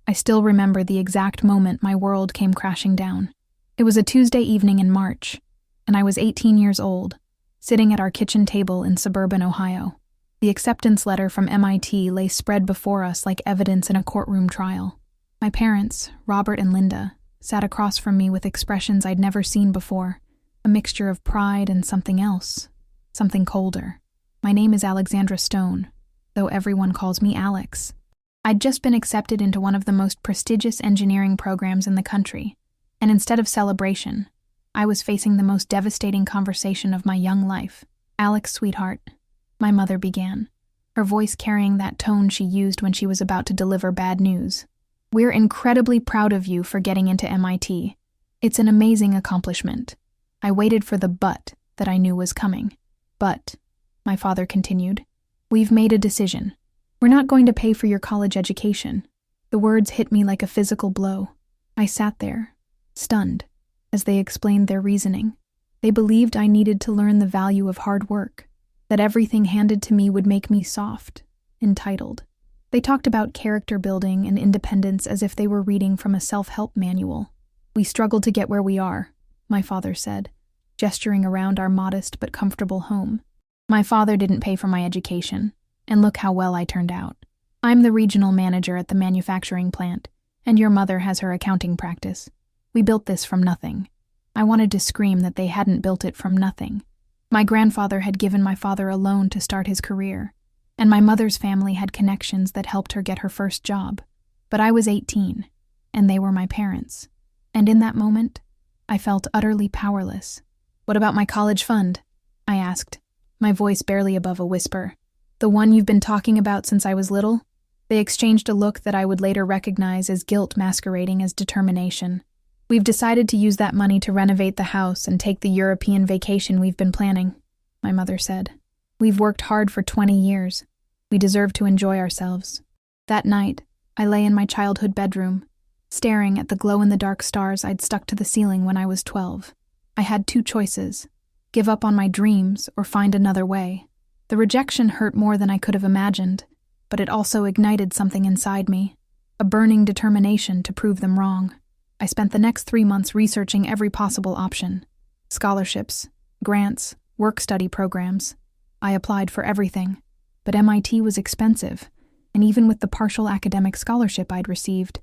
I still remember the exact moment my world came crashing down. It was a Tuesday evening in March, and I was 18 years old, sitting at our kitchen table in suburban Ohio. The acceptance letter from MIT lay spread before us like evidence in a courtroom trial. My parents, Robert and Linda, sat across from me with expressions I'd never seen before, a mixture of pride and something else, something colder. My name is Alexandra Stone, though everyone calls me Alex. I'd just been accepted into one of the most prestigious engineering programs in the country, and instead of celebration, I was facing the most devastating conversation of my young life. "Alex, sweetheart," my mother began, her voice carrying that tone she used when she was about to deliver bad news. "We're incredibly proud of you for getting into MIT. It's an amazing accomplishment." I waited for the but that I knew was coming. "But," my father continued, "we've made a decision. We're not going to pay for your college education." The words hit me like a physical blow. I sat there, stunned, as they explained their reasoning. They believed I needed to learn the value of hard work, that everything handed to me would make me soft, entitled. They talked about character building and independence as if they were reading from a self-help manual. "We struggled to get where we are," my father said, gesturing around our modest but comfortable home. "My father didn't pay for my education, and look how well I turned out. I'm the regional manager at the manufacturing plant, and your mother has her accounting practice. We built this from nothing." I wanted to scream that they hadn't built it from nothing. My grandfather had given my father a loan to start his career, and my mother's family had connections that helped her get her first job. But I was 18, and they were my parents. And in that moment, I felt utterly powerless. "What about my college fund?" I asked, my voice barely above a whisper. "The one you've been talking about since I was little?" They exchanged a look that I would later recognize as guilt masquerading as determination. "We've decided to use that money to renovate the house and take the European vacation we've been planning," my mother said. "We've worked hard for 20 years. We deserve to enjoy ourselves." That night, I lay in my childhood bedroom, staring at the glow-in-the-dark stars I'd stuck to the ceiling when I was 12. I had two choices: give up on my dreams or find another way. The rejection hurt more than I could have imagined, but it also ignited something inside me, a burning determination to prove them wrong. I spent the next 3 months researching every possible option: scholarships, grants, work-study programs. I applied for everything, but MIT was expensive, and even with the partial academic scholarship I'd received,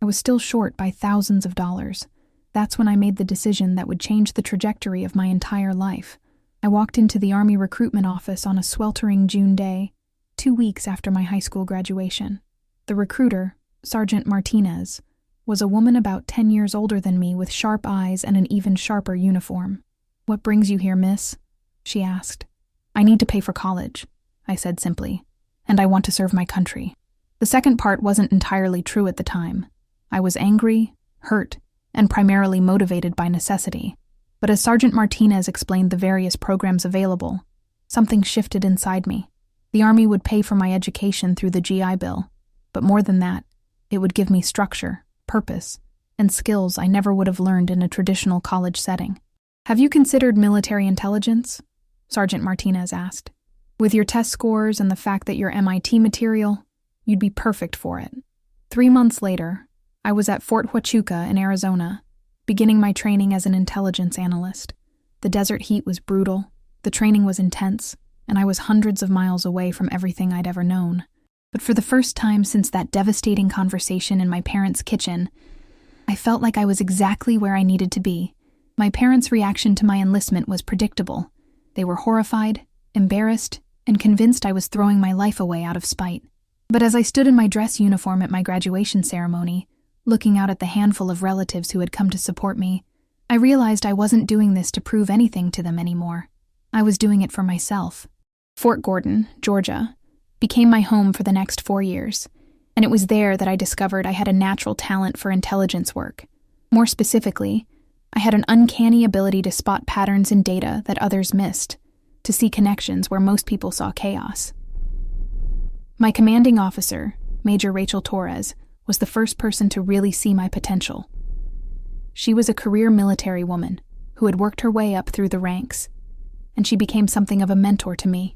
I was still short by thousands of dollars. That's when I made the decision that would change the trajectory of my entire life. I walked into the Army recruitment office on a sweltering June day, 2 weeks after my high school graduation. The recruiter, Sergeant Martinez, was a woman about 10 years older than me with sharp eyes and an even sharper uniform. "What brings you here, miss?" she asked. "I need to pay for college," I said simply, "and I want to serve my country." The second part wasn't entirely true at the time. I was angry, hurt, and primarily motivated by necessity. But as Sergeant Martinez explained the various programs available, something shifted inside me. The Army would pay for my education through the GI Bill, but more than that, it would give me structure, purpose, and skills I never would have learned in a traditional college setting. "Have you considered military intelligence?" Sergeant Martinez asked. "With your test scores and the fact that you're MIT material, you'd be perfect for it." 3 months later, I was at Fort Huachuca in Arizona, beginning my training as an intelligence analyst. The desert heat was brutal, the training was intense, and I was hundreds of miles away from everything I'd ever known. But for the first time since that devastating conversation in my parents' kitchen, I felt like I was exactly where I needed to be. My parents' reaction to my enlistment was predictable. They were horrified, embarrassed, and convinced I was throwing my life away out of spite. But as I stood in my dress uniform at my graduation ceremony, looking out at the handful of relatives who had come to support me, I realized I wasn't doing this to prove anything to them anymore. I was doing it for myself. Fort Gordon, Georgia, became my home for the next 4 years, and it was there that I discovered I had a natural talent for intelligence work. More specifically, I had an uncanny ability to spot patterns in data that others missed, to see connections where most people saw chaos. My commanding officer, Major Rachel Torres, was the first person to really see my potential. She was a career military woman who had worked her way up through the ranks, and she became something of a mentor to me.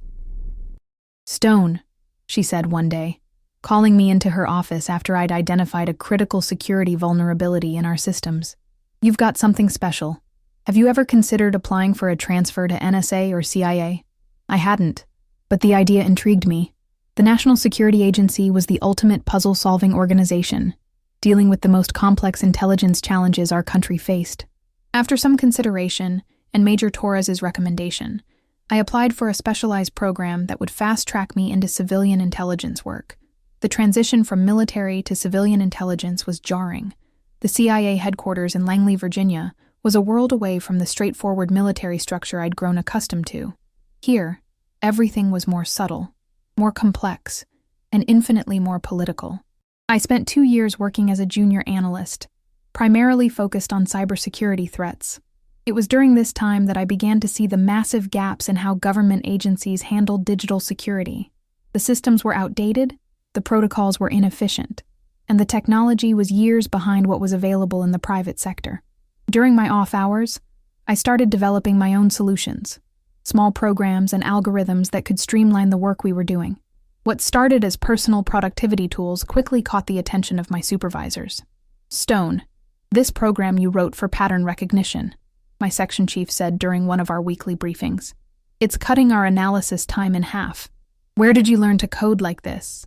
"Stone," she said one day, calling me into her office after I'd identified a critical security vulnerability in our systems. "You've got something special. Have you ever considered applying for a transfer to NSA or CIA?" I hadn't, but the idea intrigued me. The National Security Agency was the ultimate puzzle-solving organization, dealing with the most complex intelligence challenges our country faced. After some consideration, and Major Torres's recommendation, I applied for a specialized program that would fast-track me into civilian intelligence work. The transition from military to civilian intelligence was jarring. The CIA headquarters in Langley, Virginia, was a world away from the straightforward military structure I'd grown accustomed to. Here, everything was more subtle, more complex, and infinitely more political. I spent 2 years working as a junior analyst, primarily focused on cybersecurity threats. It was during this time that I began to see the massive gaps in how government agencies handled digital security. The systems were outdated, the protocols were inefficient, and the technology was years behind what was available in the private sector. During my off hours, I started developing my own solutions, small programs and algorithms that could streamline the work we were doing. What started as personal productivity tools quickly caught the attention of my supervisors. "Stone, this program you wrote for pattern recognition," my section chief said during one of our weekly briefings. "It's cutting our analysis time in half. Where did you learn to code like this?"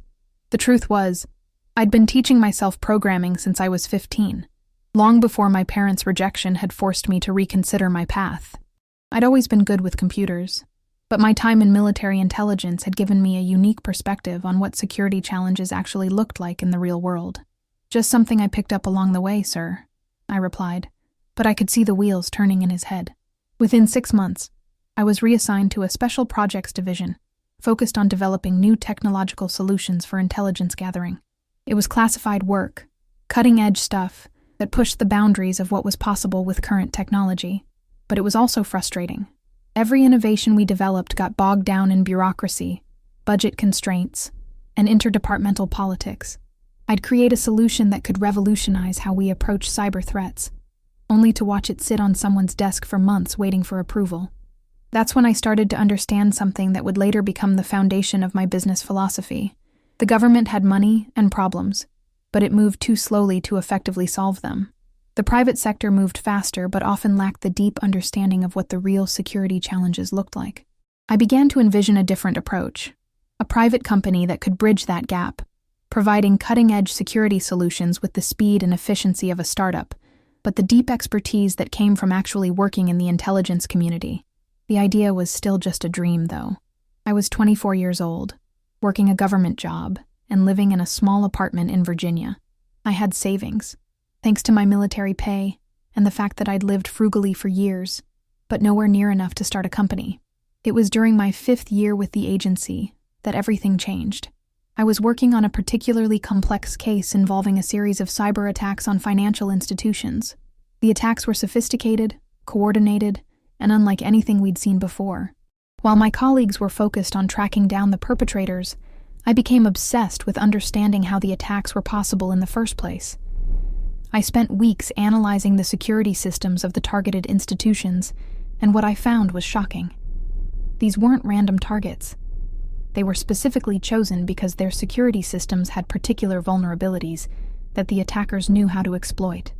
The truth was, I'd been teaching myself programming since I was 15. Long before my parents' rejection had forced me to reconsider my path. I'd always been good with computers, but my time in military intelligence had given me a unique perspective on what security challenges actually looked like in the real world. "Just something I picked up along the way, sir," I replied, but I could see the wheels turning in his head. Within 6 months, I was reassigned to a special projects division, focused on developing new technological solutions for intelligence gathering. It was classified work, cutting-edge stuff, that pushed the boundaries of what was possible with current technology. But it was also frustrating. Every innovation we developed got bogged down in bureaucracy, budget constraints, and interdepartmental politics. I'd create a solution that could revolutionize how we approach cyber threats, only to watch it sit on someone's desk for months waiting for approval. That's when I started to understand something that would later become the foundation of my business philosophy. The government had money and problems, but it moved too slowly to effectively solve them. The private sector moved faster but often lacked the deep understanding of what the real security challenges looked like. I began to envision a different approach, a private company that could bridge that gap, providing cutting-edge security solutions with the speed and efficiency of a startup, but the deep expertise that came from actually working in the intelligence community. The idea was still just a dream, though. I was 24 years old, working a government job, and living in a small apartment in Virginia. I had savings, thanks to my military pay and the fact that I'd lived frugally for years, but nowhere near enough to start a company. It was during my 5th year with the agency that everything changed. I was working on a particularly complex case involving a series of cyber attacks on financial institutions. The attacks were sophisticated, coordinated, and unlike anything we'd seen before. While my colleagues were focused on tracking down the perpetrators, I became obsessed with understanding how the attacks were possible in the first place. I spent weeks analyzing the security systems of the targeted institutions, and what I found was shocking. These weren't random targets. They were specifically chosen because their security systems had particular vulnerabilities that the attackers knew how to exploit.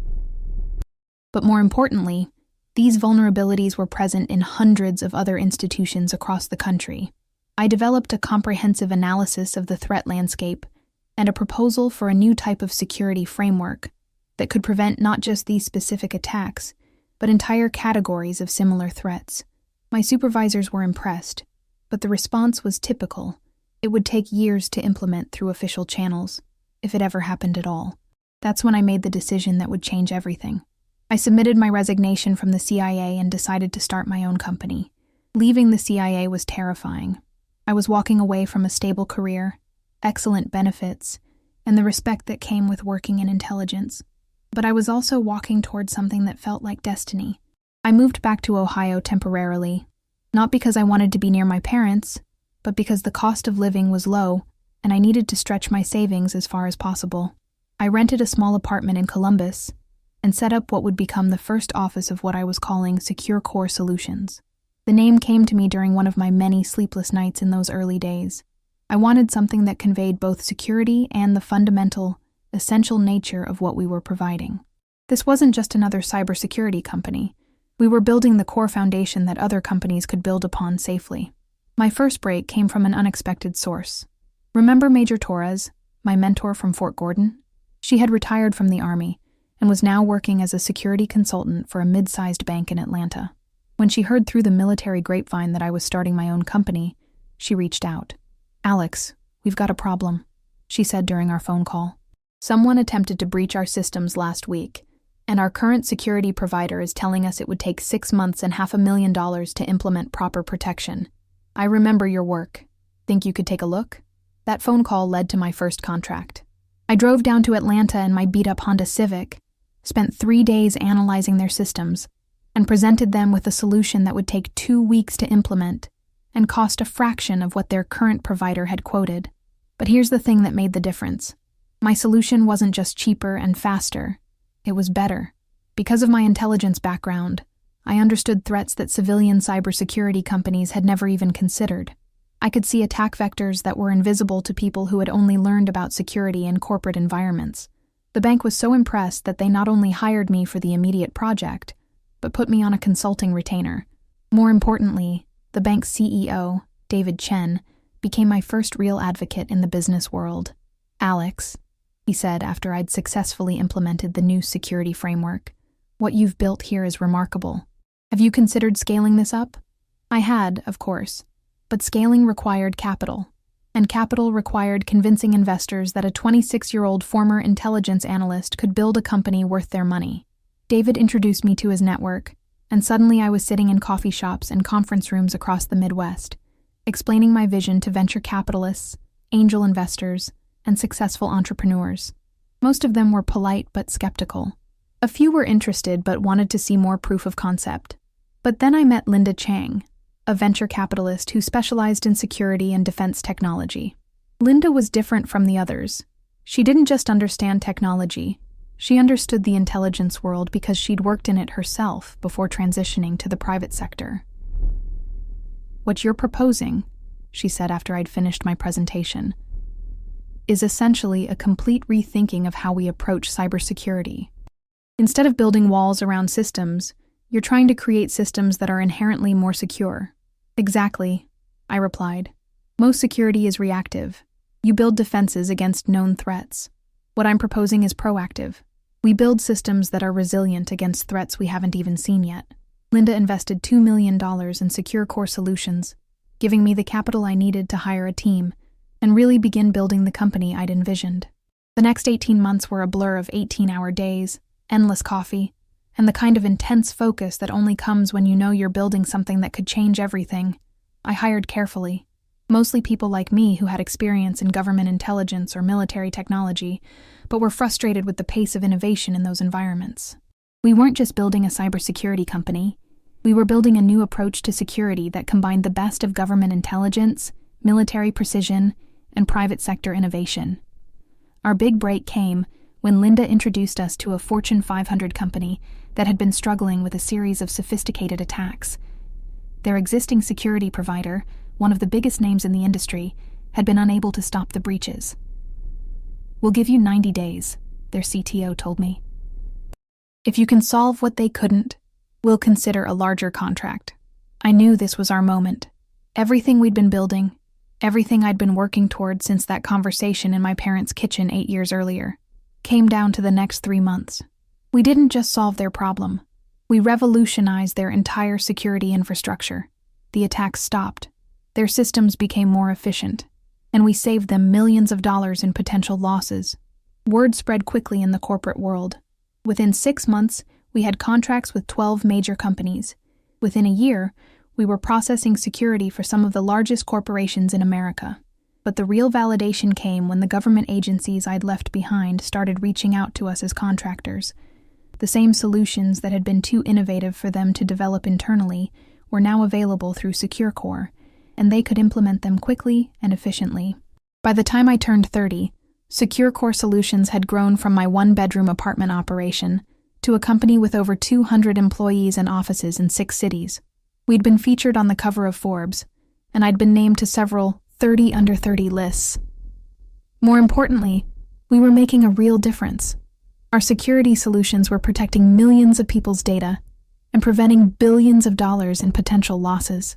But more importantly, these vulnerabilities were present in hundreds of other institutions across the country. I developed a comprehensive analysis of the threat landscape and a proposal for a new type of security framework that could prevent not just these specific attacks, but entire categories of similar threats. My supervisors were impressed, but the response was typical. It would take years to implement through official channels, if it ever happened at all. That's when I made the decision that would change everything. I submitted my resignation from the CIA and decided to start my own company. Leaving the CIA was terrifying. I was walking away from a stable career, excellent benefits, and the respect that came with working in intelligence. But I was also walking towards something that felt like destiny. I moved back to Ohio temporarily, not because I wanted to be near my parents, but because the cost of living was low and I needed to stretch my savings as far as possible. I rented a small apartment in Columbus and set up what would become the first office of what I was calling Secure Core Solutions. The name came to me during one of my many sleepless nights in those early days. I wanted something that conveyed both security and the fundamental, essential nature of what we were providing. This wasn't just another cybersecurity company. We were building the core foundation that other companies could build upon safely. My first break came from an unexpected source. Remember Major Torres, my mentor from Fort Gordon? She had retired from the Army and was now working as a security consultant for a mid-sized bank in Atlanta. When she heard through the military grapevine that I was starting my own company, she reached out. "Alex, we've got a problem," she said during our phone call. "Someone attempted to breach our systems last week, and our current security provider is telling us it would take 6 months and $500,000 to implement proper protection. I remember your work. Think you could take a look?" That phone call led to my first contract. I drove down to Atlanta in my beat-up Honda Civic, spent 3 days analyzing their systems, and presented them with a solution that would take 2 weeks to implement and cost a fraction of what their current provider had quoted. But here's the thing that made the difference. My solution wasn't just cheaper and faster, it was better. Because of my intelligence background, I understood threats that civilian cybersecurity companies had never even considered. I could see attack vectors that were invisible to people who had only learned about security in corporate environments. The bank was so impressed that they not only hired me for the immediate project, but put me on a consulting retainer. More importantly, the bank's CEO, David Chen, became my first real advocate in the business world. "Alex," he said after I'd successfully implemented the new security framework, "what you've built here is remarkable. Have you considered scaling this up?" I had, of course, but scaling required capital, and capital required convincing investors that a 26-year-old former intelligence analyst could build a company worth their money. David introduced me to his network, and suddenly I was sitting in coffee shops and conference rooms across the Midwest, explaining my vision to venture capitalists, angel investors, and successful entrepreneurs. Most of them were polite but skeptical. A few were interested but wanted to see more proof of concept. But then I met Linda Chang, a venture capitalist who specialized in security and defense technology. Linda was different from the others. She didn't just understand technology. She understood the intelligence world because she'd worked in it herself before transitioning to the private sector. "What you're proposing," she said after I'd finished my presentation, "is essentially a complete rethinking of how we approach cybersecurity. Instead of building walls around systems, you're trying to create systems that are inherently more secure." "Exactly," I replied. "Most security is reactive. You build defenses against known threats. What I'm proposing is proactive. We build systems that are resilient against threats we haven't even seen yet." Linda invested $2 million in secure core solutions, giving me the capital I needed to hire a team and really begin building the company I'd envisioned. The next 18 months were a blur of 18-hour days, endless coffee, and the kind of intense focus that only comes when you know you're building something that could change everything. I hired carefully, mostly people like me who had experience in government intelligence or military technology, but were frustrated with the pace of innovation in those environments. We weren't just building a cybersecurity company. We were building a new approach to security that combined the best of government intelligence, military precision, and private sector innovation. Our big break came when Linda introduced us to a Fortune 500 company that had been struggling with a series of sophisticated attacks. Their existing security provider, one of the biggest names in the industry, had been unable to stop the breaches. "We'll give you 90 days, their CTO told me. "If you can solve what they couldn't, we'll consider a larger contract." I knew this was our moment. Everything we'd been building, everything I'd been working toward since that conversation in my parents' kitchen 8 years earlier, came down to the next 3 months. We didn't just solve their problem. We revolutionized their entire security infrastructure. The attacks stopped. Their systems became more efficient, and we saved them millions of dollars in potential losses. Word spread quickly in the corporate world. Within 6 months, we had contracts with 12 major companies. Within a year, we were processing security for some of the largest corporations in America. But the real validation came when the government agencies I'd left behind started reaching out to us as contractors. The same solutions that had been too innovative for them to develop internally were now available through SecureCore, and they could implement them quickly and efficiently. By the time I turned 30, SecureCore Solutions had grown from my one-bedroom apartment operation to a company with over 200 employees and offices in 6 cities. We'd been featured on the cover of Forbes, and I'd been named to several 30 under 30 lists. More importantly, we were making a real difference. Our security solutions were protecting millions of people's data and preventing billions of dollars in potential losses.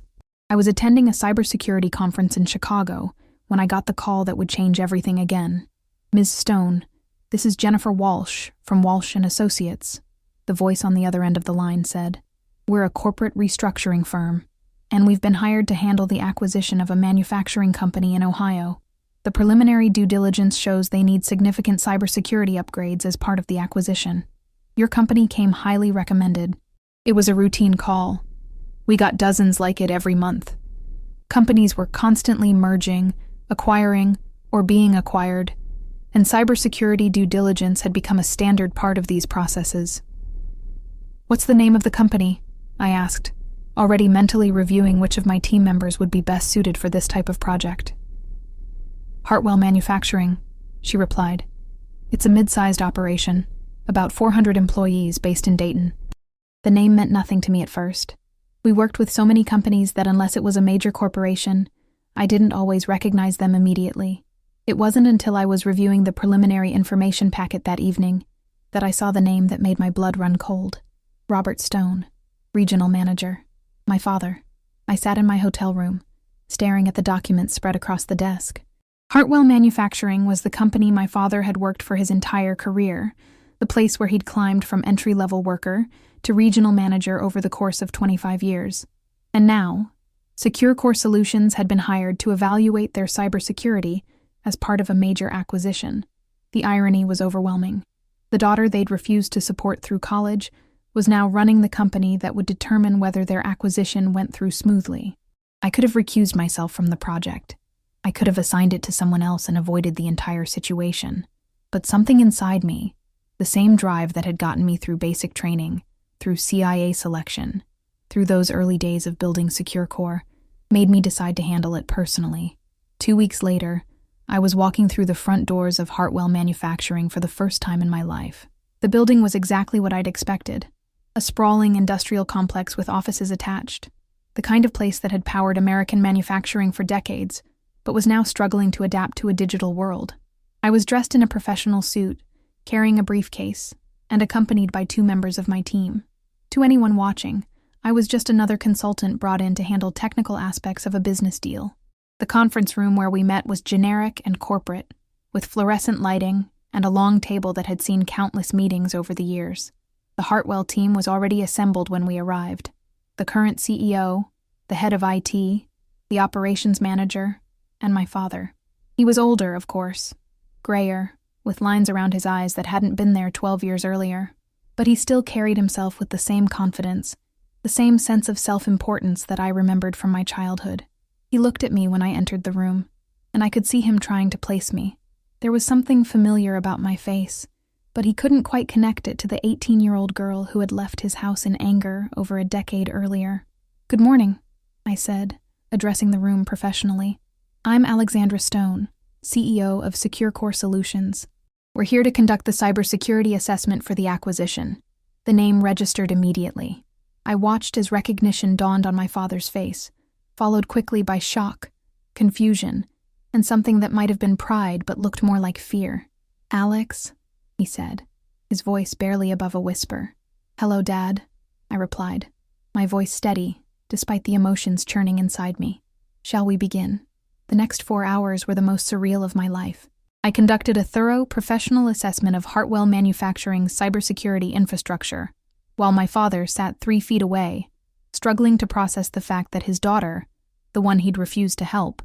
I was attending a cybersecurity conference in Chicago when I got the call that would change everything again. "Ms. Stone, this is Jennifer Walsh from Walsh & Associates," the voice on the other end of the line said. "We're a corporate restructuring firm, and we've been hired to handle the acquisition of a manufacturing company in Ohio. The preliminary due diligence shows they need significant cybersecurity upgrades as part of the acquisition. Your company came highly recommended." It was a routine call. We got dozens like it every month. Companies were constantly merging, acquiring, or being acquired, and cybersecurity due diligence had become a standard part of these processes. "What's the name of the company?" I asked, already mentally reviewing which of my team members would be best suited for this type of project. "Hartwell Manufacturing," she replied. "It's a mid-sized operation, about 400 employees based in Dayton." The name meant nothing to me at first. We worked with so many companies that unless it was a major corporation, I didn't always recognize them immediately. It wasn't until I was reviewing the preliminary information packet that evening that I saw the name that made my blood run cold. Robert Stone, Regional Manager. My father. I sat in my hotel room, staring at the documents spread across the desk. Hartwell Manufacturing was the company my father had worked for his entire career, the place where he'd climbed from entry-level worker to regional manager over the course of 25 years. And now, Secure Core Solutions had been hired to evaluate their cybersecurity as part of a major acquisition. The irony was overwhelming. The daughter they'd refused to support through college was now running the company that would determine whether their acquisition went through smoothly. I could have recused myself from the project. I could have assigned it to someone else and avoided the entire situation. But something inside me, the same drive that had gotten me through basic training, through CIA selection, through those early days of building Secure Core, made me decide to handle it personally. 2 weeks later, I was walking through the front doors of Hartwell Manufacturing for the first time in my life. The building was exactly what I'd expected. A sprawling industrial complex with offices attached. The kind of place that had powered American manufacturing for decades, but was now struggling to adapt to a digital world. I was dressed in a professional suit, carrying a briefcase, and accompanied by 2 members of my team. To anyone watching, I was just another consultant brought in to handle technical aspects of a business deal. The conference room where we met was generic and corporate, with fluorescent lighting and a long table that had seen countless meetings over the years. The Hartwell team was already assembled when we arrived. The current CEO, the head of IT, the operations manager, and my father. He was older, of course, grayer, with lines around his eyes that hadn't been there 12 years earlier. But he still carried himself with the same confidence, the same sense of self-importance that I remembered from my childhood. He looked at me when I entered the room, and I could see him trying to place me. There was something familiar about my face, but he couldn't quite connect it to the 18-year-old girl who had left his house in anger over a decade earlier. "Good morning," I said, addressing the room professionally. "I'm Alexandra Stone, CEO of Secure Core Solutions. We're here to conduct the cybersecurity assessment for the acquisition." The name registered immediately. I watched as recognition dawned on my father's face, followed quickly by shock, confusion, and something that might have been pride but looked more like fear. "Alex," he said, his voice barely above a whisper. "Hello, Dad," I replied, my voice steady, despite the emotions churning inside me. "Shall we begin?" The next 4 hours were the most surreal of my life. I conducted a thorough, professional assessment of Hartwell Manufacturing's cybersecurity infrastructure, while my father sat 3 feet away, struggling to process the fact that his daughter, the one he'd refused to help,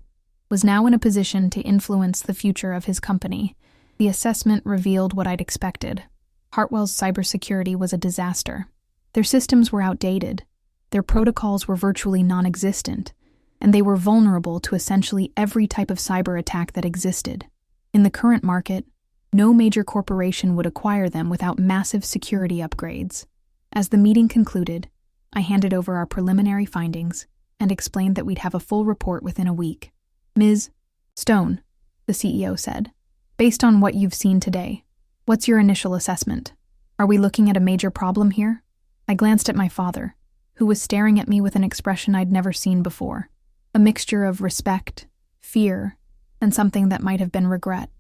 was now in a position to influence the future of his company. The assessment revealed what I'd expected. Hartwell's cybersecurity was a disaster. Their systems were outdated, their protocols were virtually non-existent, and they were vulnerable to essentially every type of cyber attack that existed. In the current market, no major corporation would acquire them without massive security upgrades. As the meeting concluded, I handed over our preliminary findings and explained that we'd have a full report within a week. "Ms. Stone," the CEO said, "based on what you've seen today, what's your initial assessment? Are we looking at a major problem here?" I glanced at my father, who was staring at me with an expression I'd never seen before. A mixture of respect, fear, and something that might have been regret.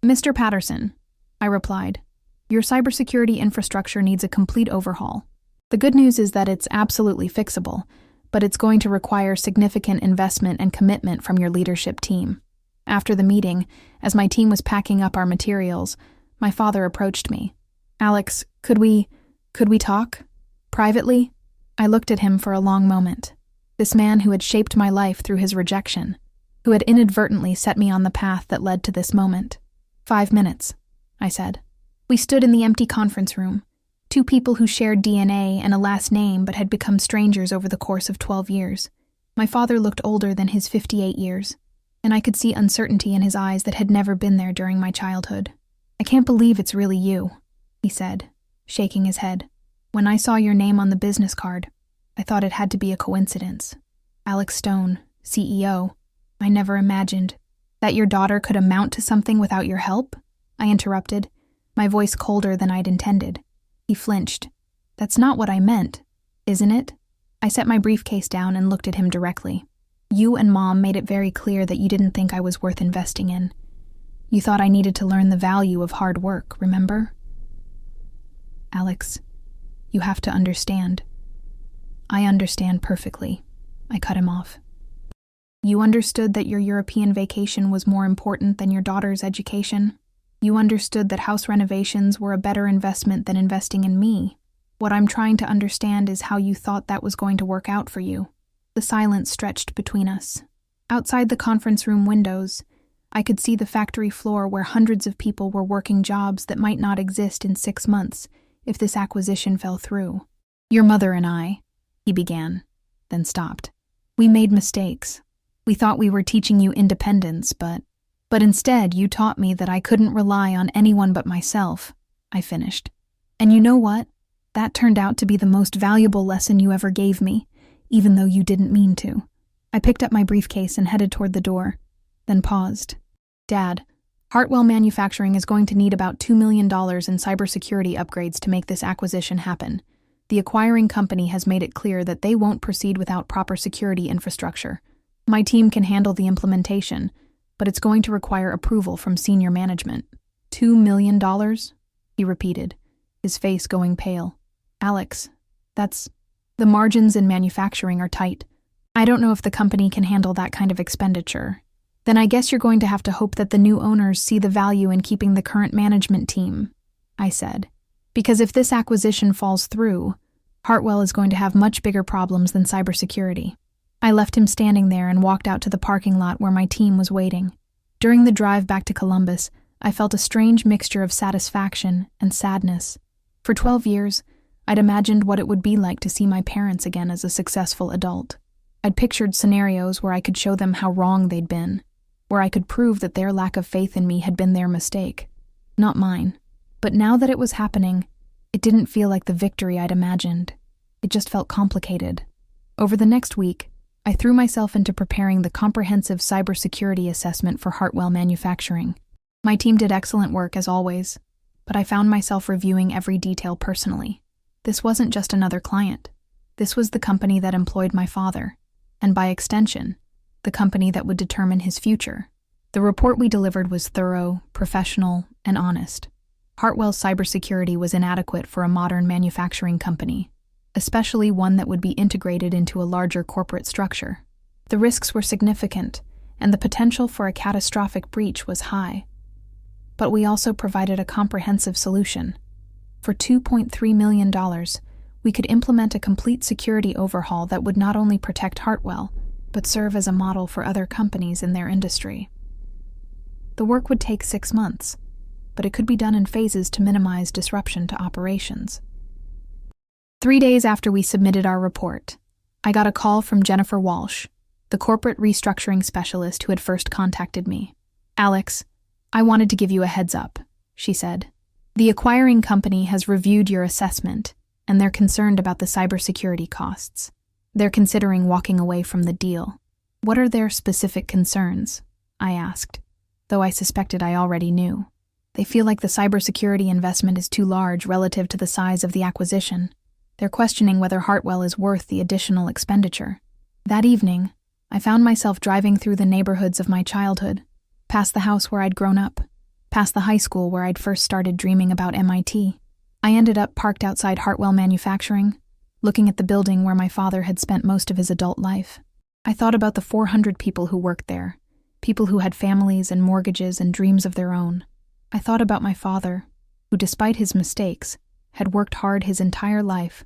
"Mr. Patterson," I replied, "your cybersecurity infrastructure needs a complete overhaul. The good news is that it's absolutely fixable, but it's going to require significant investment and commitment from your leadership team." After the meeting, as my team was packing up our materials, my father approached me. "Alex, could we talk? Privately?" I looked at him for a long moment. This man who had shaped my life through his rejection, who had inadvertently set me on the path that led to this moment. "5 minutes," I said. We stood in the empty conference room, two people who shared DNA and a last name but had become strangers over the course of 12 years. My father looked older than his 58 years, and I could see uncertainty in his eyes that had never been there during my childhood. "I can't believe it's really you," he said, shaking his head. "When I saw your name on the business card, I thought it had to be a coincidence. Alex Stone, CEO. I never imagined that your daughter could amount to something without your help," I interrupted, my voice colder than I'd intended. He flinched. "That's not what I meant, isn't it?" I set my briefcase down and looked at him directly. "You and Mom made it very clear that you didn't think I was worth investing in. You thought I needed to learn the value of hard work, remember? Alex, you have to understand." "I understand perfectly," I cut him off. "You understood that your European vacation was more important than your daughter's education. You understood that house renovations were a better investment than investing in me. What I'm trying to understand is how you thought that was going to work out for you." The silence stretched between us. Outside the conference room windows, I could see the factory floor where hundreds of people were working jobs that might not exist in 6 months if this acquisition fell through. "Your mother and I," he began, then stopped. "We made mistakes. We thought we were teaching you independence, but instead you taught me that I couldn't rely on anyone but myself," I finished. "And you know what? That turned out to be the most valuable lesson you ever gave me, even though you didn't mean to." I picked up my briefcase and headed toward the door, then paused. "Dad, Hartwell Manufacturing is going to need about $2 million in cybersecurity upgrades to make this acquisition happen. The acquiring company has made it clear that they won't proceed without proper security infrastructure. My team can handle the implementation, but it's going to require approval from senior management." $2 million? He repeated, his face going pale. "Alex, the margins in manufacturing are tight. I don't know if the company can handle that kind of expenditure." "Then I guess you're going to have to hope that the new owners see the value in keeping the current management team," I said. "Because if this acquisition falls through, Hartwell is going to have much bigger problems than cybersecurity." I left him standing there and walked out to the parking lot where my team was waiting. During the drive back to Columbus, I felt a strange mixture of satisfaction and sadness. For 12 years, I'd imagined what it would be like to see my parents again as a successful adult. I'd pictured scenarios where I could show them how wrong they'd been, where I could prove that their lack of faith in me had been their mistake, not mine. But now that it was happening, it didn't feel like the victory I'd imagined. It just felt complicated. Over the next week, I threw myself into preparing the comprehensive cybersecurity assessment for Hartwell Manufacturing. My team did excellent work as always, but I found myself reviewing every detail personally. This wasn't just another client. This was the company that employed my father, and by extension, the company that would determine his future. The report we delivered was thorough, professional, and honest. Hartwell's cybersecurity was inadequate for a modern manufacturing company, especially one that would be integrated into a larger corporate structure. The risks were significant, and the potential for a catastrophic breach was high. But we also provided a comprehensive solution. For $2.3 million, we could implement a complete security overhaul that would not only protect Hartwell, but serve as a model for other companies in their industry. The work would take 6 months, but it could be done in phases to minimize disruption to operations. 3 days after we submitted our report, I got a call from Jennifer Walsh, the corporate restructuring specialist who had first contacted me. "Alex, I wanted to give you a heads up," she said. "The acquiring company has reviewed your assessment, and they're concerned about the cybersecurity costs. They're considering walking away from the deal." "What are their specific concerns?" I asked, though I suspected I already knew. "They feel like the cybersecurity investment is too large relative to the size of the acquisition. They're questioning whether Hartwell is worth the additional expenditure." That evening, I found myself driving through the neighborhoods of my childhood, past the house where I'd grown up, past the high school where I'd first started dreaming about MIT. I ended up parked outside Hartwell Manufacturing, looking at the building where my father had spent most of his adult life. I thought about the 400 people who worked there, people who had families and mortgages and dreams of their own. I thought about my father, who, despite his mistakes, had worked hard his entire life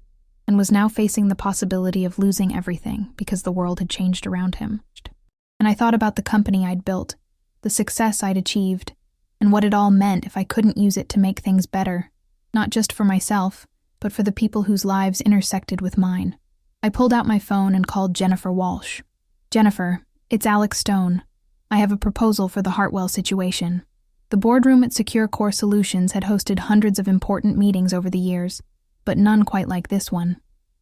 and was now facing the possibility of losing everything because the world had changed around him. And I thought about the company I'd built, the success I'd achieved, and what it all meant if I couldn't use it to make things better, not just for myself, but for the people whose lives intersected with mine. I pulled out my phone and called Jennifer Walsh. "Jennifer, it's Alex Stone. I have a proposal for the Hartwell situation." The boardroom at Secure Core Solutions had hosted hundreds of important meetings over the years, but none quite like this one.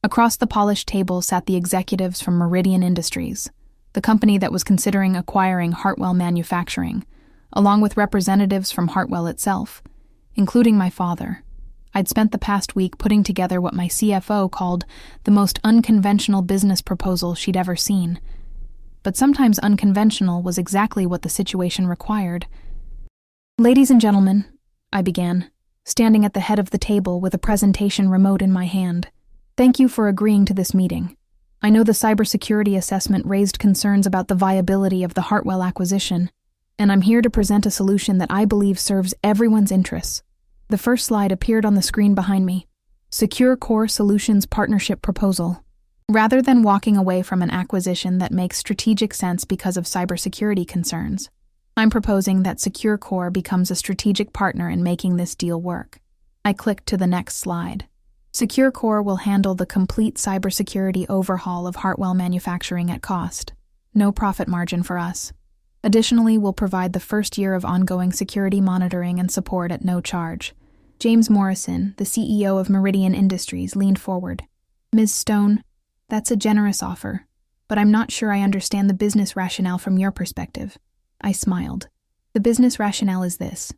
Across the polished table sat the executives from Meridian Industries, the company that was considering acquiring Hartwell Manufacturing, along with representatives from Hartwell itself, including my father. I'd spent the past week putting together what my CFO called the most unconventional business proposal she'd ever seen. But sometimes unconventional was exactly what the situation required. "Ladies and gentlemen," I began, standing at the head of the table with a presentation remote in my hand, "thank you for agreeing to this meeting. I know the cybersecurity assessment raised concerns about the viability of the Hartwell acquisition, and I'm here to present a solution that I believe serves everyone's interests." The first slide appeared on the screen behind me. Secure Core Solutions Partnership Proposal. Rather than walking away from an acquisition that makes strategic sense because of cybersecurity concerns, I'm proposing that Secure Core becomes a strategic partner in making this deal work. I clicked to the next slide. Secure Core will handle the complete cybersecurity overhaul of Hartwell Manufacturing at cost. No profit margin for us. Additionally, we'll provide the first year of ongoing security monitoring and support at no charge. James Morrison, the CEO of Meridian Industries, leaned forward. "Ms. Stone, that's a generous offer, but I'm not sure I understand the business rationale from your perspective." I smiled. "The business rationale is this.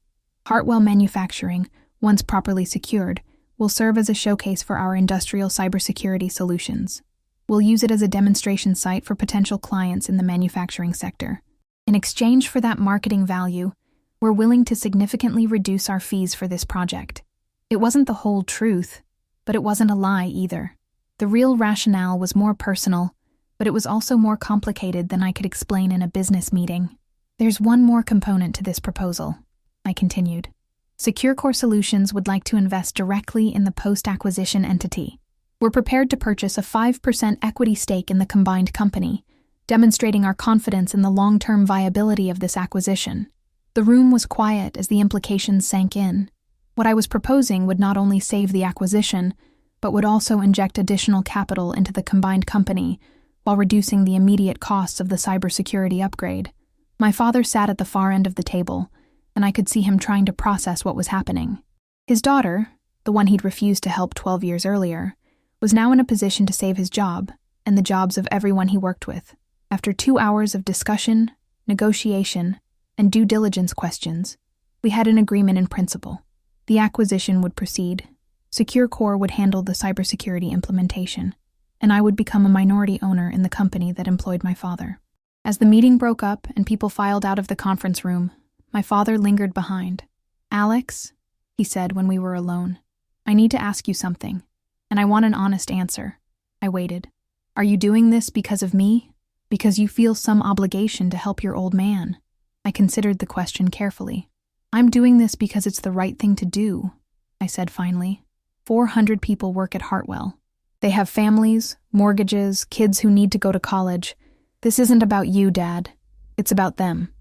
Hartwell Manufacturing, once properly secured, will serve as a showcase for our industrial cybersecurity solutions. We'll use it as a demonstration site for potential clients in the manufacturing sector. In exchange for that marketing value, we're willing to significantly reduce our fees for this project." It wasn't the whole truth, but it wasn't a lie either. The real rationale was more personal, but it was also more complicated than I could explain in a business meeting. "There's one more component to this proposal," I continued. "Secure Core Solutions would like to invest directly in the post-acquisition entity. We're prepared to purchase a 5% equity stake in the combined company, demonstrating our confidence in the long-term viability of this acquisition." The room was quiet as the implications sank in. What I was proposing would not only save the acquisition, but would also inject additional capital into the combined company while reducing the immediate costs of the cybersecurity upgrade. My father sat at the far end of the table, and I could see him trying to process what was happening. His daughter, the one he'd refused to help 12 years earlier, was now in a position to save his job and the jobs of everyone he worked with. After 2 hours of discussion, negotiation, and due diligence questions, we had an agreement in principle. The acquisition would proceed, Secure Core would handle the cybersecurity implementation, and I would become a minority owner in the company that employed my father. As the meeting broke up and people filed out of the conference room, my father lingered behind. "Alex," he said when we were alone, "I need to ask you something, and I want an honest answer." I waited. "Are you doing this because of me? Because you feel some obligation to help your old man?" I considered the question carefully. "I'm doing this because it's the right thing to do," I said finally. 400 people work at Hartwell. They have families, mortgages, kids who need to go to college. This isn't about you, Dad. It's about them.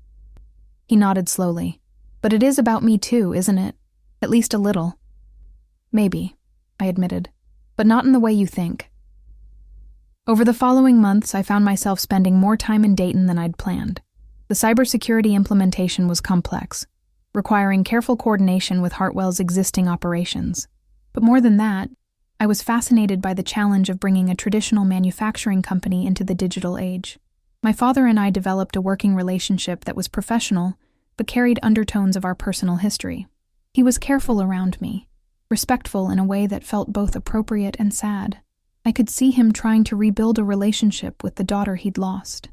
He nodded slowly. "But it is about me too, isn't it? At least a little." "Maybe," I admitted, "but not in the way you think." Over the following months, I found myself spending more time in Dayton than I'd planned. The cybersecurity implementation was complex, requiring careful coordination with Hartwell's existing operations. But more than that, I was fascinated by the challenge of bringing a traditional manufacturing company into the digital age. My father and I developed a working relationship that was professional, but carried undertones of our personal history. He was careful around me, respectful in a way that felt both appropriate and sad. I could see him trying to rebuild a relationship with the daughter he'd lost.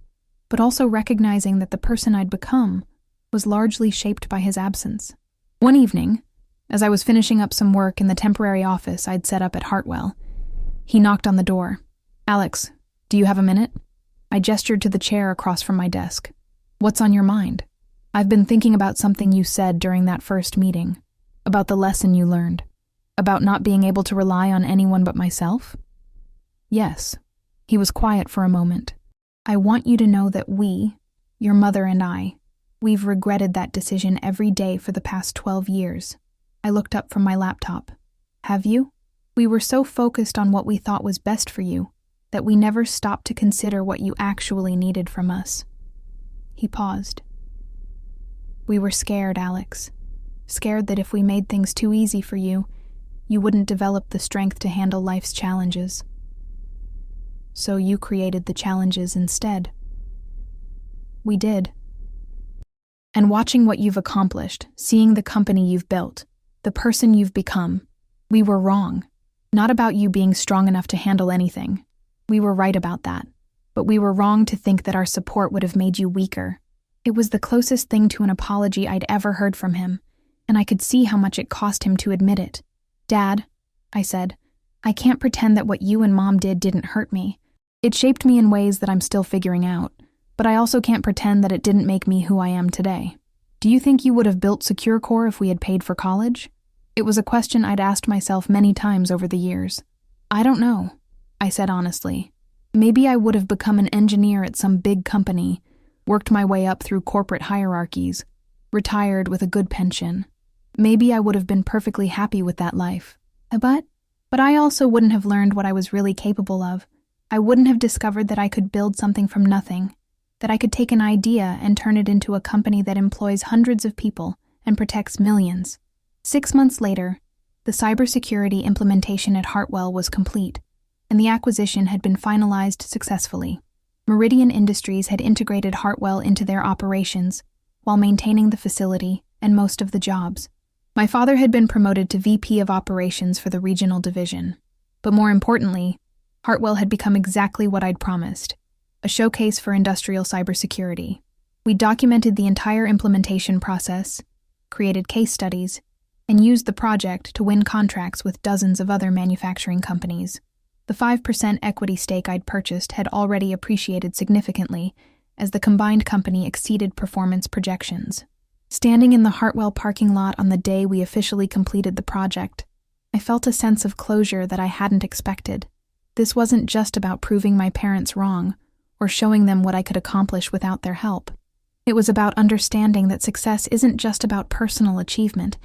but also recognizing that the person I'd become was largely shaped by his absence. One evening, as I was finishing up some work in the temporary office I'd set up at Hartwell, he knocked on the door. "Alex, do you have a minute?" I gestured to the chair across from my desk. "What's on your mind?" "I've been thinking about something you said during that first meeting, about the lesson you learned, about not being able to rely on anyone but myself." "Yes." He was quiet for a moment. "I want you to know that we, your mother and I, we've regretted that decision every day for the past 12 years. I looked up from my laptop. "Have you?" "We were so focused on what we thought was best for you that we never stopped to consider what you actually needed from us." He paused. "We were scared, Alex. Scared that if we made things too easy for you, you wouldn't develop the strength to handle life's challenges. So you created the challenges instead." "We did. And watching what you've accomplished, seeing the company you've built, the person you've become, we were wrong. Not about you being strong enough to handle anything. We were right about that. But we were wrong to think that our support would have made you weaker." It was the closest thing to an apology I'd ever heard from him, and I could see how much it cost him to admit it. "Dad," I said, "I can't pretend that what you and Mom did didn't hurt me. It shaped me in ways that I'm still figuring out, but I also can't pretend that it didn't make me who I am today. Do you think you would have built SecureCore if we had paid for college?" It was a question I'd asked myself many times over the years. "I don't know," I said honestly. "Maybe I would have become an engineer at some big company, worked my way up through corporate hierarchies, retired with a good pension. Maybe I would have been perfectly happy with that life. But I also wouldn't have learned what I was really capable of. I wouldn't have discovered that I could build something from nothing, that I could take an idea and turn it into a company that employs hundreds of people and protects millions." 6 months later, the cybersecurity implementation at Hartwell was complete, and the acquisition had been finalized successfully. Meridian Industries had integrated Hartwell into their operations, while maintaining the facility and most of the jobs. My father had been promoted to VP of Operations for the regional division. But more importantly, Hartwell had become exactly what I'd promised, a showcase for industrial cybersecurity. We documented the entire implementation process, created case studies, and used the project to win contracts with dozens of other manufacturing companies. The 5% equity stake I'd purchased had already appreciated significantly as the combined company exceeded performance projections. Standing in the Hartwell parking lot on the day we officially completed the project, I felt a sense of closure that I hadn't expected. This wasn't just about proving my parents wrong or showing them what I could accomplish without their help. It was about understanding that success isn't just about personal achievement.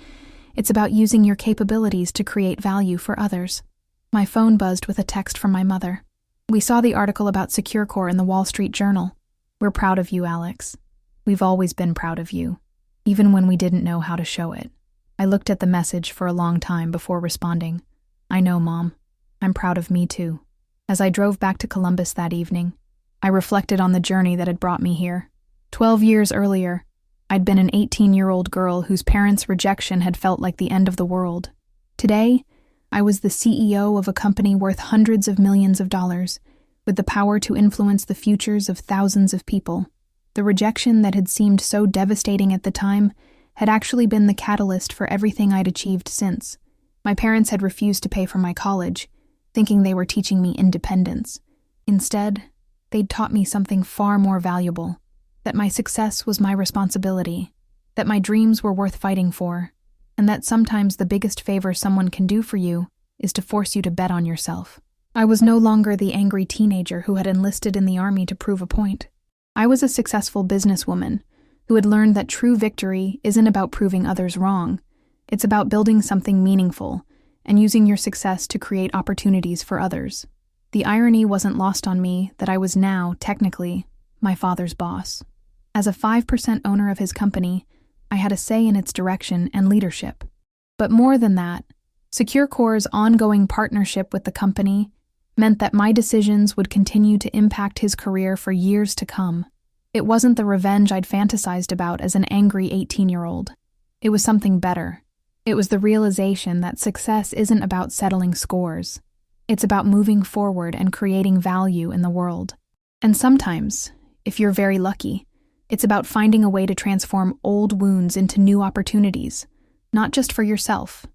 It's about using your capabilities to create value for others. My phone buzzed with a text from my mother. "We saw the article about SecureCore in the Wall Street Journal. We're proud of you, Alex. We've always been proud of you, even when we didn't know how to show it." I looked at the message for a long time before responding. "I know, Mom. I'm proud of me too." As I drove back to Columbus that evening, I reflected on the journey that had brought me here. 12 years earlier, I'd been an 18-year-old girl whose parents' rejection had felt like the end of the world. Today, I was the CEO of a company worth hundreds of millions of dollars, with the power to influence the futures of thousands of people. The rejection that had seemed so devastating at the time had actually been the catalyst for everything I'd achieved since. My parents had refused to pay for my college, thinking they were teaching me independence. Instead, they'd taught me something far more valuable, that my success was my responsibility, that my dreams were worth fighting for, and that sometimes the biggest favor someone can do for you is to force you to bet on yourself. I was no longer the angry teenager who had enlisted in the army to prove a point. I was a successful businesswoman who had learned that true victory isn't about proving others wrong. It's about building something meaningful and using your success to create opportunities for others. The irony wasn't lost on me that I was now, technically, my father's boss. As a 5% owner of his company, I had a say in its direction and leadership. But more than that, SecureCore's ongoing partnership with the company meant that my decisions would continue to impact his career for years to come. It wasn't the revenge I'd fantasized about as an angry 18-year-old. It was something better. It was the realization that success isn't about settling scores. It's about moving forward and creating value in the world. And sometimes, if you're very lucky. It's about finding a way to transform old wounds into new opportunities, not just for yourself,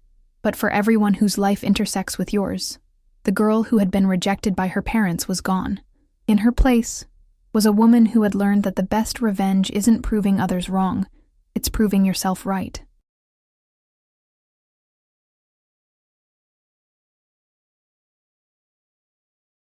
but for everyone whose life intersects with yours. The girl who had been rejected by her parents was gone. In her place was a woman who had learned that the best revenge isn't proving others wrong, it's proving yourself right.